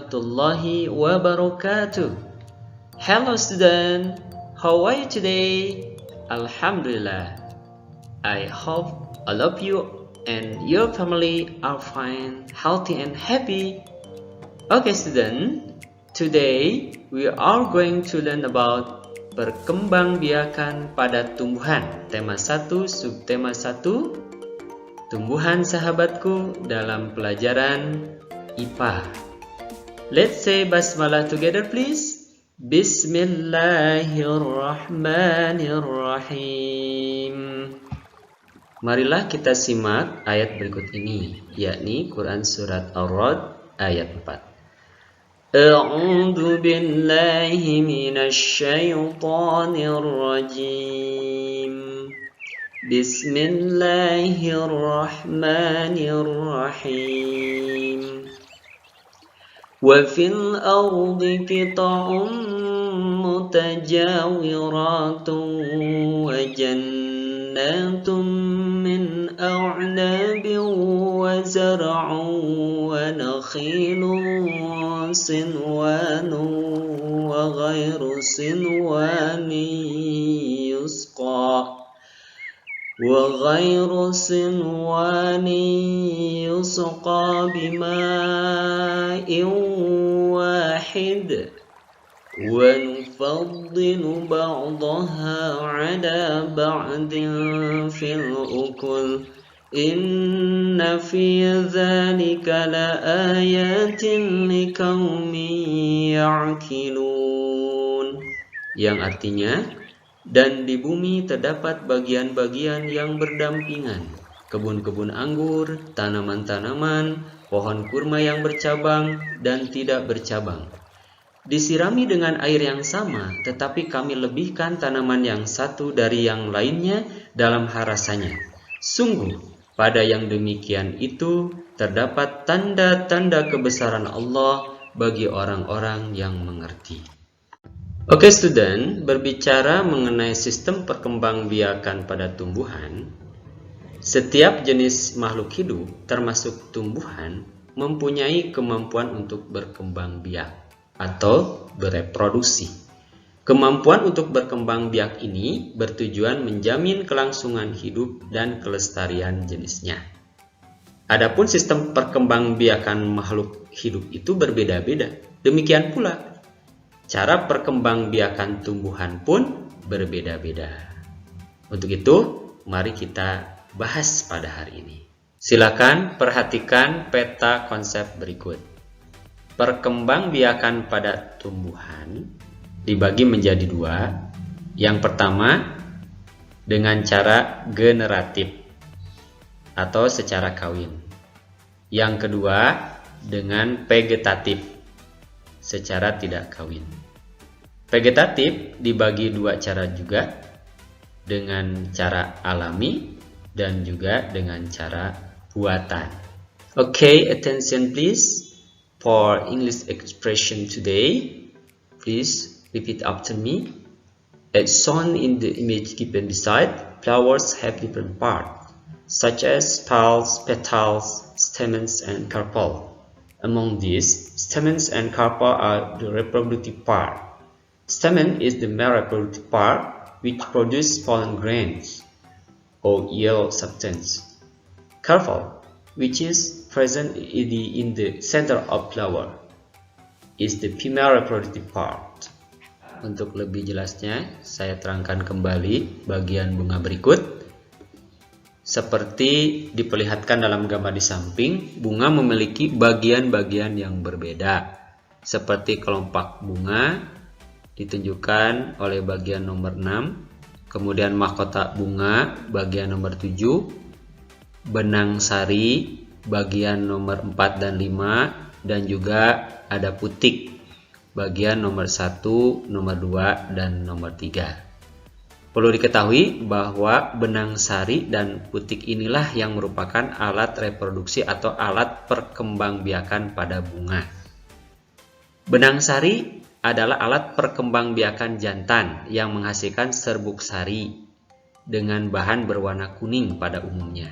warahmatullahi wabarakatuh. Hello student, how are you today? Alhamdulillah. I hope all of you and your family are fine, healthy and happy. Okay student, today we are going to learn about perkembangbiakan pada tumbuhan. Tema 1, subtema 1, tumbuhan sahabatku dalam pelajaran IPA. Let's say basmalah together please. Bismillahirrahmanirrahim. Marilah kita simak ayat berikut ini, yakni Quran Surat Ar-Ra'd ayat 4. A'udzu billahi minasy syaithanir rajim. Bismillahirrahmanirrahim. Wa fil ardi qita'un mutajawiratun wa jannatun min a'nabin wa zar'un wa nakhilun sinwanun wa ghairu sinwani yusqa بماء واحد ونفضل بعضها على بعض في الأكل إن في ذلك لآيات لقوم يعقلون, yang artinya, dan di bumi terdapat bagian-bagian yang berdampingan, kebun-kebun anggur, tanaman-tanaman, pohon kurma yang bercabang dan tidak bercabang. Disirami dengan air yang sama, tetapi kami lebihkan tanaman yang satu dari yang lainnya dalam rasanya. Sungguh, pada yang demikian itu terdapat tanda-tanda kebesaran Allah bagi orang-orang yang mengerti. Oke student, berbicara mengenai sistem perkembangbiakan pada tumbuhan, setiap jenis makhluk hidup, termasuk tumbuhan, mempunyai kemampuan untuk berkembang biak atau bereproduksi. Kemampuan untuk berkembang biak ini bertujuan menjamin kelangsungan hidup dan kelestarian jenisnya. Adapun sistem perkembangbiakan makhluk hidup itu berbeda-beda. Demikian pula cara perkembangbiakan tumbuhan pun berbeda-beda. Untuk itu, mari kita bahas pada hari ini. Silakan perhatikan peta konsep berikut. Perkembangbiakan pada tumbuhan dibagi menjadi dua. Yang pertama, dengan cara generatif atau secara kawin. Yang kedua, dengan vegetatif, secara tidak kawin. Vegetatif dibagi dua cara juga, dengan cara alami dan juga dengan cara buatan. Okay, attention please for English expression today. Please repeat after me. As shown in the image given beside, flowers have different parts, such as petals, stamens, and carpel. Among these, stamens and carpel are the reproductive part. Stamen is the male reproductive part, which produces pollen grains or yellow substance. Carpel, which is present in the center of flower, is the female reproductive part. Untuk lebih jelasnya, saya terangkan kembali bagian bunga berikut. Seperti diperlihatkan dalam gambar di samping, bunga memiliki bagian-bagian yang berbeda. Seperti kelopak bunga ditunjukkan oleh bagian nomor 6, kemudian mahkota bunga bagian nomor 7, benang sari bagian nomor 4 dan 5, dan juga ada putik bagian nomor 1, nomor 2, dan nomor 3. Perlu diketahui bahwa benang sari dan putik inilah yang merupakan alat reproduksi atau alat perkembangbiakan pada bunga. Benang sari adalah alat perkembangbiakan jantan yang menghasilkan serbuk sari dengan bahan berwarna kuning pada umumnya.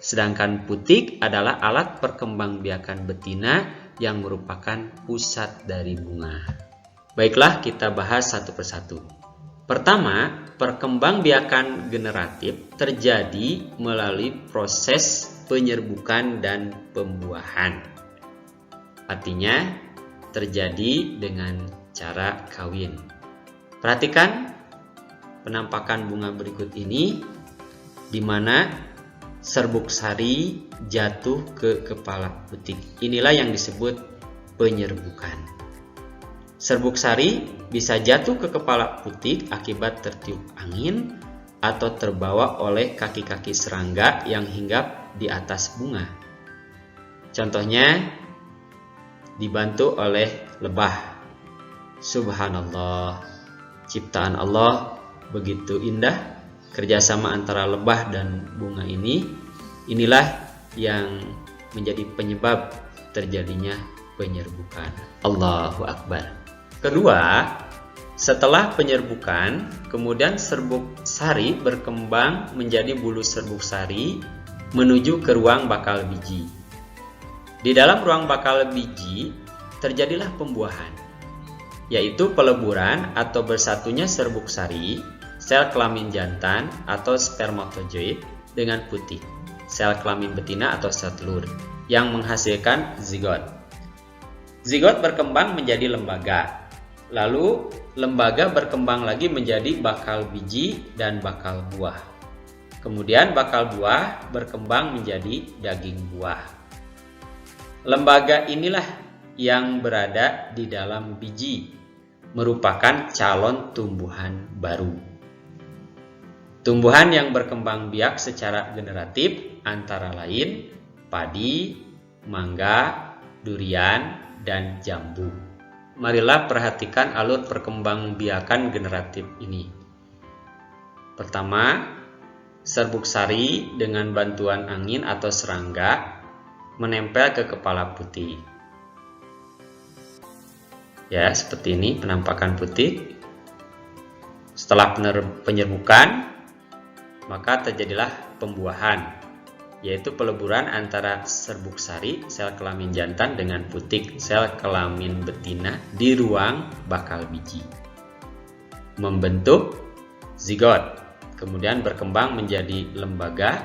Sedangkan putik adalah alat perkembangbiakan betina yang merupakan pusat dari bunga. Baiklah, kita bahas satu persatu. Pertama, perkembangbiakan generatif terjadi melalui proses penyerbukan dan pembuahan. Artinya, terjadi dengan cara kawin. Perhatikan penampakan bunga berikut ini, di mana serbuk sari jatuh ke kepala putik. Inilah yang disebut penyerbukan. Serbuk sari bisa jatuh ke kepala putik akibat tertiup angin atau terbawa oleh kaki-kaki serangga yang hinggap di atas bunga. Contohnya, dibantu oleh lebah. Subhanallah, ciptaan Allah begitu indah, kerjasama antara lebah dan bunga ini, inilah yang menjadi penyebab terjadinya penyerbukan. Allahu Akbar. Kedua, setelah penyerbukan, kemudian serbuk sari berkembang menjadi bulu serbuk sari menuju ke ruang bakal biji. Di dalam ruang bakal biji terjadilah pembuahan, yaitu peleburan atau bersatunya serbuk sari, sel kelamin jantan atau spermatozoid dengan putik, sel kelamin betina atau sel telur, yang menghasilkan zigot. Zigot berkembang menjadi lembaga. Lalu lembaga berkembang lagi menjadi bakal biji dan bakal buah. Kemudian bakal buah berkembang menjadi daging buah. Lembaga inilah yang berada di dalam biji, merupakan calon tumbuhan baru. Tumbuhan yang berkembang biak secara generatif antara lain padi, mangga, durian, dan jambu. Marilah perhatikan alur perkembangbiakan generatif ini. Pertama, serbuk sari dengan bantuan angin atau serangga menempel ke kepala putik. Ya, seperti ini penampakan putik. Setelah penyerbukan, maka terjadilah pembuahan, yaitu peleburan antara serbuk sari, sel kelamin jantan, dengan putik, sel kelamin betina di ruang bakal biji. Membentuk zigot, kemudian berkembang menjadi lembaga,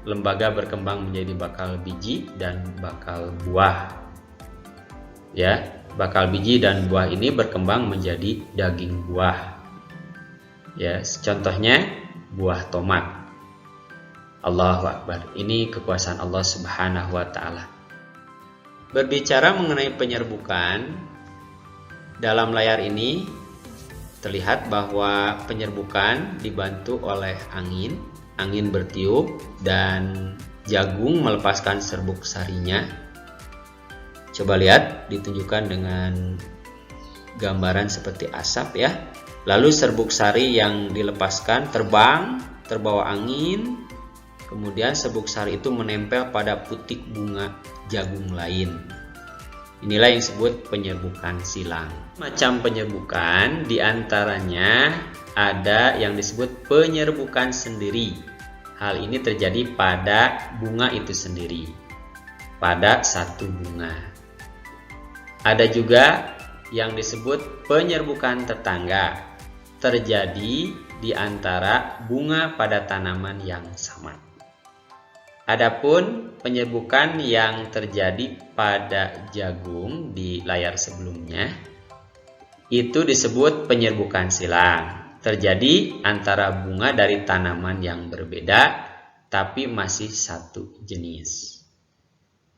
lembaga berkembang menjadi bakal biji dan bakal buah. Ya, bakal biji dan buah ini berkembang menjadi daging buah. Ya, contohnya buah tomat. Allahu Akbar. Ini kekuasaan Allah Subhanahu wa Ta'ala. Berbicara mengenai penyerbukan, dalam layar ini terlihat bahwa penyerbukan dibantu oleh angin. Angin bertiup dan jagung melepaskan serbuk sarinya. Coba lihat, ditunjukkan dengan gambaran seperti asap ya. Lalu serbuk sari yang dilepaskan terbang, terbawa angin. Kemudian serbuk sari itu menempel pada putik bunga jagung lain. Inilah yang disebut penyerbukan silang. Macam penyerbukan diantaranya ada yang disebut penyerbukan sendiri. Hal ini terjadi pada bunga itu sendiri, pada satu bunga. Ada juga yang disebut penyerbukan tetangga, terjadi di antara bunga pada tanaman yang sama. Adapun penyerbukan yang terjadi pada jagung di layar sebelumnya, itu disebut penyerbukan silang. Terjadi antara bunga dari tanaman yang berbeda, tapi masih satu jenis.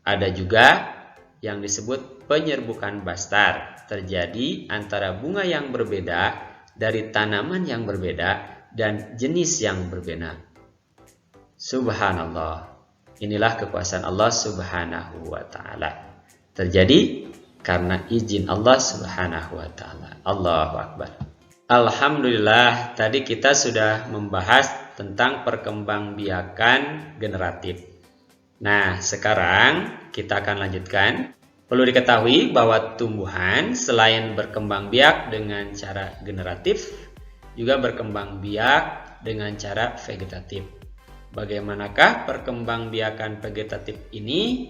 Ada juga yang disebut penyerbukan bastar. Terjadi antara bunga yang berbeda dari tanaman yang berbeda dan jenis yang berbeda. Subhanallah. Inilah kekuasaan Allah Subhanahu wa Ta'ala. Terjadi karena izin Allah Subhanahu wa Ta'ala. Allahu Akbar. Alhamdulillah, tadi kita sudah membahas tentang perkembangbiakan generatif. Nah, sekarang kita akan lanjutkan. Perlu diketahui bahwa tumbuhan selain berkembang biak dengan cara generatif, juga berkembang biak dengan cara vegetatif. Bagaimanakah perkembangbiakan vegetatif ini?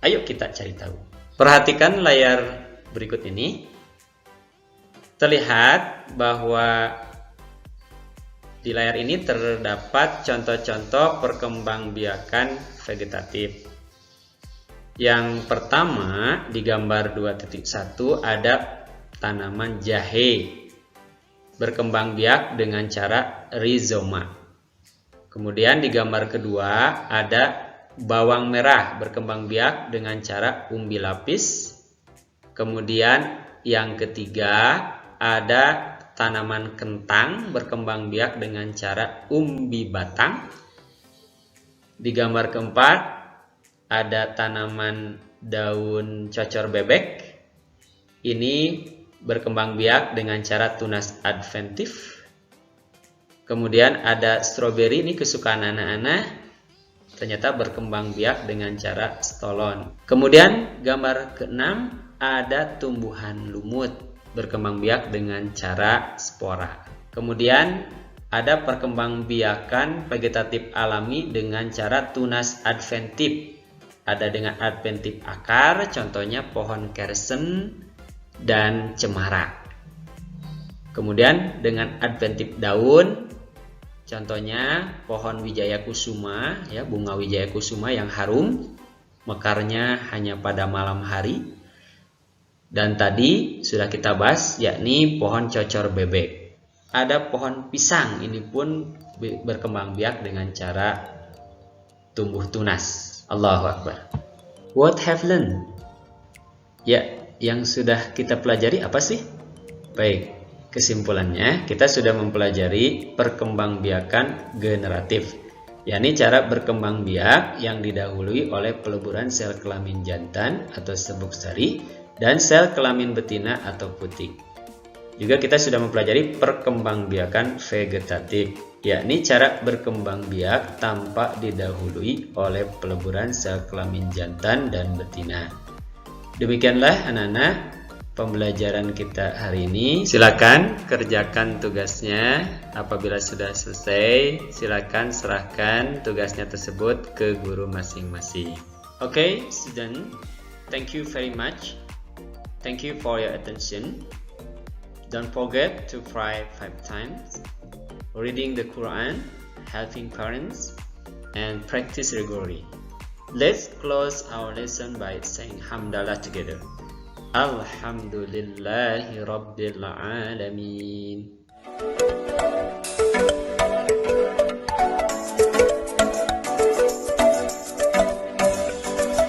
Ayo kita cari tahu. Perhatikan layar berikut ini. Terlihat bahwa di layar ini terdapat contoh-contoh perkembangbiakan vegetatif. Yang pertama di gambar 2.1 ada tanaman jahe berkembang biak dengan cara rizoma. Kemudian di gambar kedua ada bawang merah berkembang biak dengan cara umbi lapis. Kemudian yang ketiga ada tanaman kentang berkembang biak dengan cara umbi batang. Di gambar keempat ada tanaman daun cocor bebek. Ini berkembang biak dengan cara tunas adventif. Kemudian ada stroberi, ini kesukaan anak-anak, ternyata berkembang biak dengan cara stolon. Kemudian gambar keenam ada tumbuhan lumut berkembang biak dengan cara spora. Kemudian ada perkembangbiakan vegetatif alami dengan cara tunas adventif. Ada dengan adventif akar, contohnya pohon kersen dan cemara. Kemudian dengan adventif daun, contohnya pohon wijaya kusuma, ya, bunga wijaya kusuma yang harum, mekarnya hanya pada malam hari. Dan tadi sudah kita bahas, yakni pohon cocor bebek. Ada pohon pisang, ini pun berkembang biak dengan cara tumbuh tunas. Allahu Akbar. What have learned? Ya, yang sudah kita pelajari apa sih? Baik, kesimpulannya kita sudah mempelajari perkembangbiakan generatif, yakni cara berkembang biak yang didahului oleh peleburan sel kelamin jantan atau sebuk sari dan sel kelamin betina atau putik. Juga kita sudah mempelajari perkembangbiakan vegetatif, yakni cara berkembang biak tanpa didahului oleh peleburan sel kelamin jantan dan betina. Demikianlah anak-anak pembelajaran kita hari ini. Silakan kerjakan tugasnya. Apabila sudah selesai, silakan serahkan tugasnya tersebut ke guru masing-masing. Okay, student, thank you very much. Thank you for your attention. Don't forget to pray 5 times, reading the Quran, helping parents, and practice regularly. Let's close our lesson by saying Hamdalah together. Alhamdulillahi Rabbil Alamin.